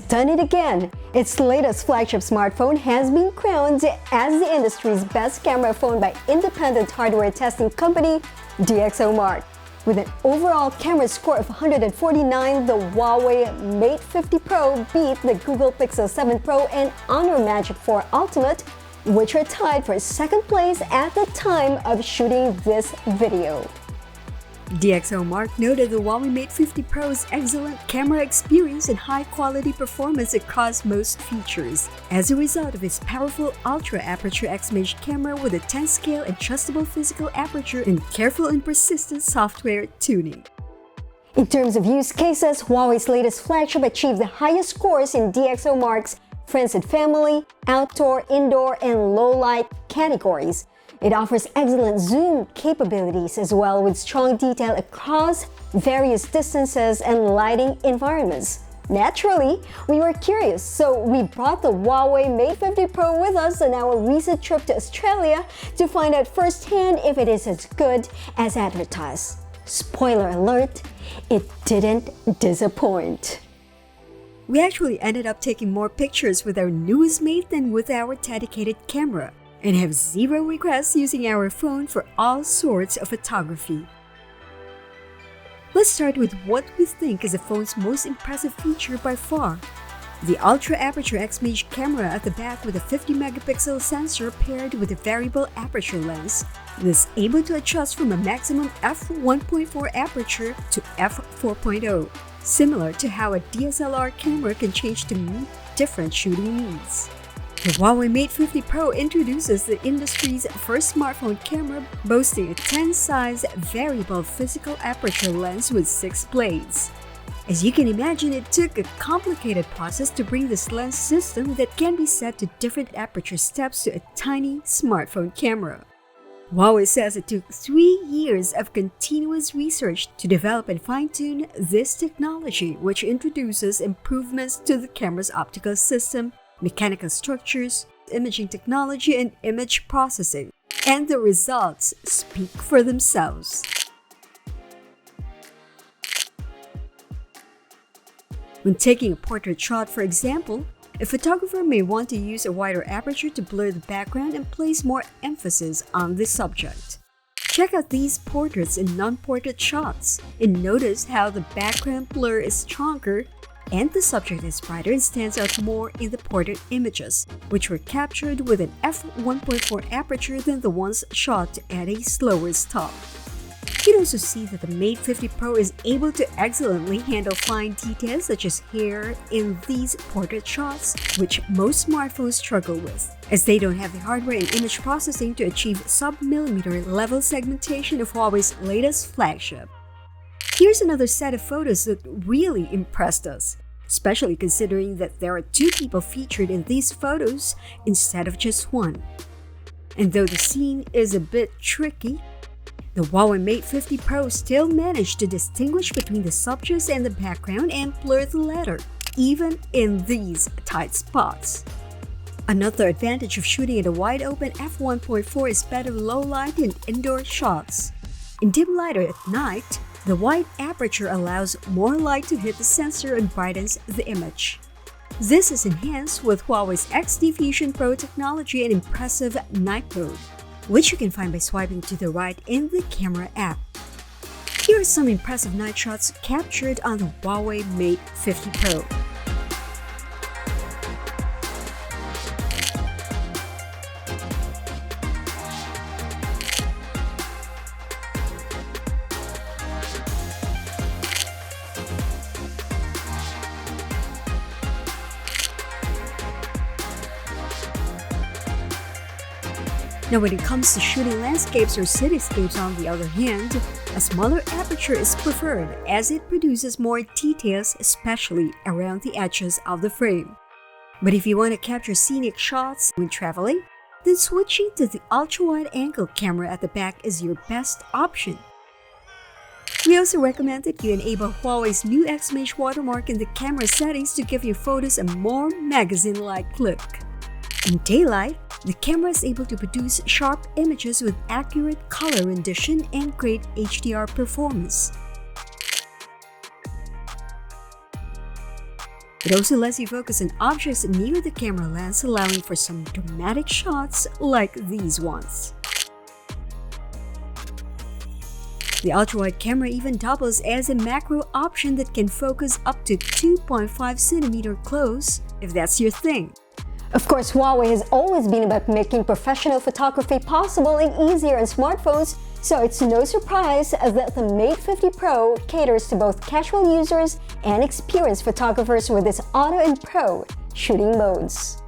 done it again. Its latest flagship smartphone has been crowned as the industry's best camera phone by independent hardware testing company DxOMark. With an overall camera score of 149, the Huawei Mate 50 Pro beat the Google Pixel 7 Pro and Honor Magic 4 Ultimate, which are tied for second place at the time of shooting this video. DxOMark noted the Huawei Mate 50 Pro's excellent camera experience and high-quality performance across most features, as a result of its powerful ultra-aperture Xmage camera with a 10-scale adjustable physical aperture and careful and persistent software tuning. In terms of use cases, Huawei's latest flagship achieved the highest scores in DxOMark's Friends and Family, Outdoor, Indoor, and Low-Light categories. It offers excellent zoom capabilities as well, with strong detail across various distances and lighting environments. Naturally, we were curious, so we brought the Huawei Mate 50 Pro with us on our recent trip to Australia to find out firsthand if it is as good as advertised. Spoiler alert, it didn't disappoint. We actually ended up taking more pictures with our newest Mate than with our dedicated camera, and have zero regrets using our phone for all sorts of photography. Let's start with what we think is the phone's most impressive feature by far: the ultra-aperture Xmage camera at the back with a 50-megapixel sensor paired with a variable aperture lens. It is able to adjust from a maximum f1.4 aperture to f4.0, similar to how a DSLR camera can change to meet different shooting needs. The Huawei Mate 50 Pro introduces the industry's first smartphone camera, boasting a 10-size variable physical aperture lens with 6 blades. As you can imagine, it took a complicated process to bring this lens system that can be set to different aperture steps to a tiny smartphone camera. Huawei says it took 3 years of continuous research to develop and fine-tune this technology, which introduces improvements to the camera's optical system, mechanical structures, imaging technology, and image processing. And the results speak for themselves. When taking a portrait shot, for example, a photographer may want to use a wider aperture to blur the background and place more emphasis on the subject. Check out these portraits and non-portrait shots, and notice how the background blur is stronger and the subject is brighter and stands out more in the portrait images, which were captured with an f1.4 aperture than the ones shot at a slower stop. You can also see that the Mate 50 Pro is able to excellently handle fine details such as hair in these portrait shots, which most smartphones struggle with, as they don't have the hardware and image processing to achieve sub-millimeter level segmentation of Huawei's latest flagship. Here's another set of photos that really impressed us, especially considering that there are 2 people featured in these photos instead of just 1. And though the scene is a bit tricky, the Huawei Mate 50 Pro still managed to distinguish between the subjects and the background and blur the latter, even in these tight spots. Another advantage of shooting at a wide-open f1.4 is better low-light and indoor shots. In dim light or at night, the wide aperture allows more light to hit the sensor and brightens the image. This is enhanced with Huawei's XD Fusion Pro technology and impressive night mode, which you can find by swiping to the right in the camera app. Here are some impressive night shots captured on the Huawei Mate 50 Pro. Now, when it comes to shooting landscapes or cityscapes, on the other hand, a smaller aperture is preferred as it produces more details, especially around the edges of the frame. But if you want to capture scenic shots when traveling, then switching to the ultra-wide angle camera at the back is your best option. We also recommend that you enable Huawei's new Xmage watermark in the camera settings to give your photos a more magazine-like look. In daylight, the camera is able to produce sharp images with accurate color rendition and great HDR performance. It also lets you focus on objects near the camera lens, allowing for some dramatic shots like these ones. The ultra-wide camera even doubles as a macro option that can focus up to 2.5 cm close, if that's your thing. Of course, Huawei has always been about making professional photography possible and easier on smartphones, so it's no surprise that the Mate 50 Pro caters to both casual users and experienced photographers with its Auto and Pro shooting modes.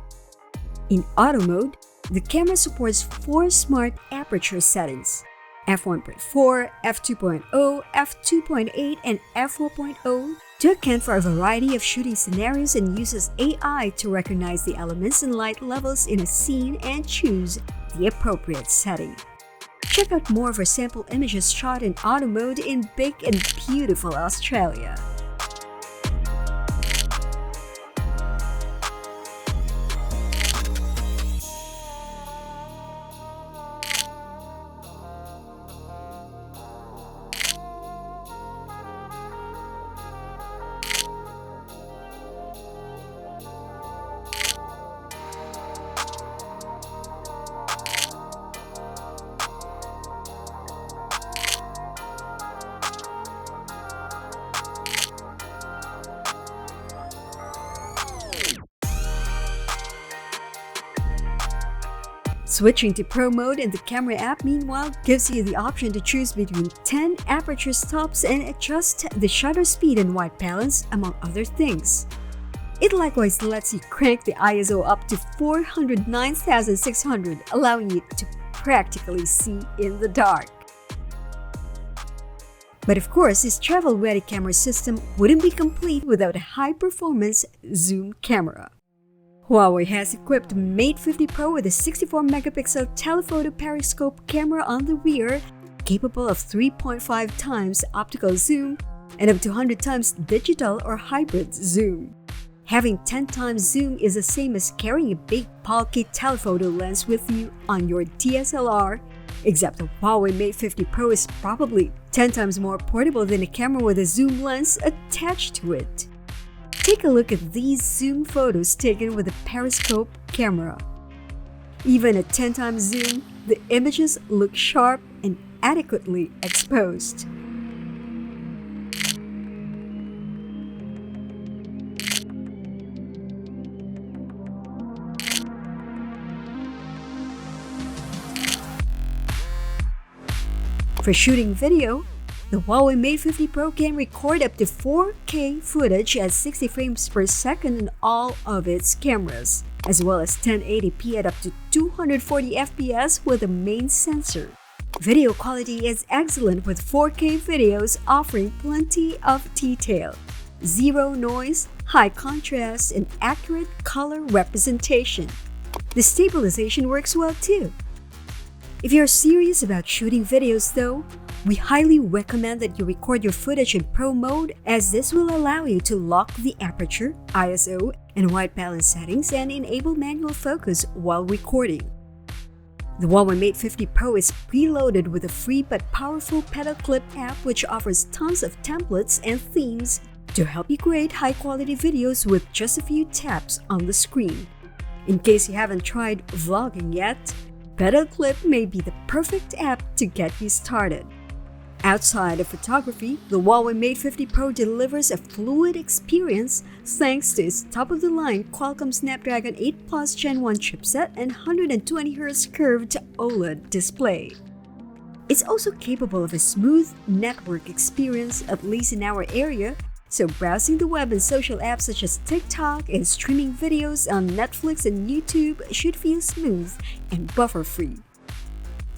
In Auto mode, the camera supports 4 smart aperture settings: f1.4, f2.0, f2.8, and f4.0 to account for a variety of shooting scenarios and uses AI to recognize the elements and light levels in a scene and choose the appropriate setting. Check out more of our sample images shot in Auto mode in big and beautiful Australia. Switching to Pro mode in the camera app, meanwhile, gives you the option to choose between 10 aperture stops and adjust the shutter speed and white balance, among other things. It likewise lets you crank the ISO up to 409,600, allowing you to practically see in the dark. But of course, this travel-ready camera system wouldn't be complete without a high-performance zoom camera. Huawei has equipped Mate 50 Pro with a 64-megapixel telephoto periscope camera on the rear, capable of 3.5 times optical zoom and up to 100 times digital or hybrid zoom. Having 10 times zoom is the same as carrying a big bulky telephoto lens with you on your DSLR, except the Huawei Mate 50 Pro is probably 10 times more portable than a camera with a zoom lens attached to it. Take a look at these zoom photos taken with a periscope camera. Even at 10 times zoom, the images look sharp and adequately exposed. For shooting video, the Huawei Mate 50 Pro can record up to 4K footage at 60 frames per second in all of its cameras, as well as 1080p at up to 240 FPS with the main sensor. Video quality is excellent with 4K videos offering plenty of detail, zero noise, high contrast, and accurate color representation. The stabilization works well too. If you're serious about shooting videos though, we highly recommend that you record your footage in Pro mode, as this will allow you to lock the aperture, ISO, and white balance settings and enable manual focus while recording. The Huawei Mate 50 Pro is preloaded with a free but powerful pedal clip app which offers tons of templates and themes to help you create high-quality videos with just a few taps on the screen. In case you haven't tried vlogging yet, Pedal Clip may be the perfect app to get you started. Outside of photography, the Huawei Mate 50 Pro delivers a fluid experience thanks to its top-of-the-line Qualcomm Snapdragon 8 Plus Gen 1 chipset and 120Hz curved OLED display. It's also capable of a smooth network experience, at least in our area, so browsing the web and social apps such as TikTok and streaming videos on Netflix and YouTube should feel smooth and buffer-free.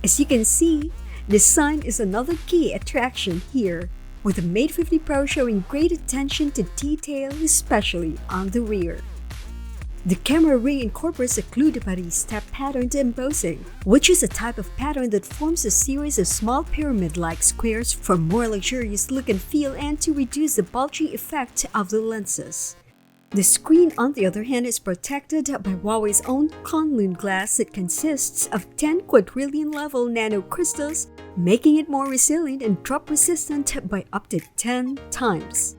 As you can see, design is another key attraction here, with the Mate 50 Pro showing great attention to detail, especially on the rear. The camera ring incorporates a clou de Paris step pattern embossing, which is a type of pattern that forms a series of small pyramid-like squares for more luxurious look and feel and to reduce the bulgy effect of the lenses. The screen, on the other hand, is protected by Huawei's own Kunlun glass that consists of 10 quadrillion-level nanocrystals, making it more resilient and drop-resistant by up to 10 times.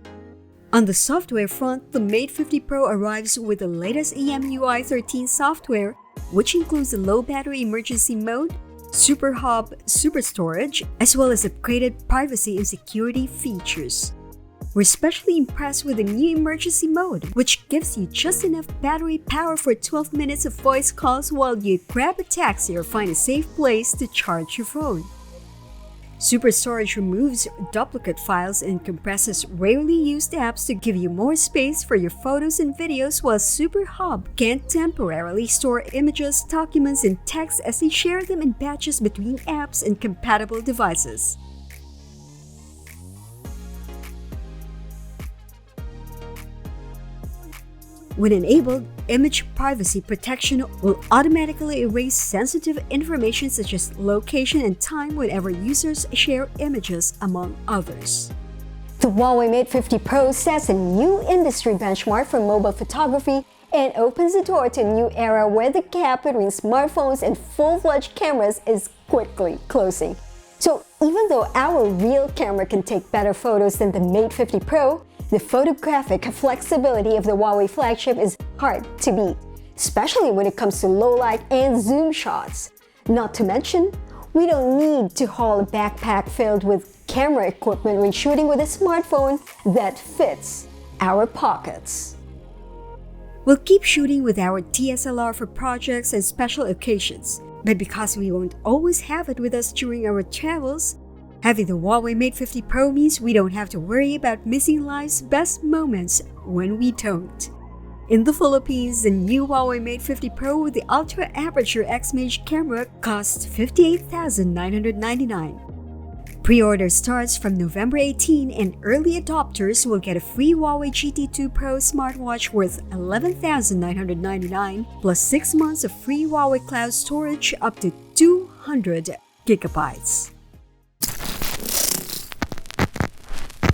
On the software front, the Mate 50 Pro arrives with the latest EMUI 13 software, which includes the low battery emergency mode, Super Hub, Super Storage, as well as upgraded privacy and security features. We're especially impressed with the new emergency mode, which gives you just enough battery power for 12 minutes of voice calls while you grab a taxi or find a safe place to charge your phone. Super Storage removes duplicate files and compresses rarely used apps to give you more space for your photos and videos, while Super Hub can temporarily store images, documents, and text as they share them in batches between apps and compatible devices. When enabled, image privacy protection will automatically erase sensitive information such as location and time whenever users share images, among others. The Huawei Mate 50 Pro sets a new industry benchmark for mobile photography and opens the door to a new era where the gap between smartphones and full-fledged cameras is quickly closing. So even though our real camera can take better photos than the Mate 50 Pro, the photographic flexibility of the Huawei flagship is hard to beat, especially when it comes to low light and zoom shots. Not to mention, we don't need to haul a backpack filled with camera equipment when shooting with a smartphone that fits our pockets. We'll keep shooting with our DSLR for projects and special occasions, but because we won't always have it with us during our travels, having the Huawei Mate 50 Pro means we don't have to worry about missing life's best moments when we don't. In the Philippines, the new Huawei Mate 50 Pro with the Ultra Aperture Xmage camera costs $58,999. Pre-order starts from November 18 and early adopters will get a free Huawei GT2 Pro smartwatch worth $11,999 plus 6 months of free Huawei cloud storage up to 200 gigabytes.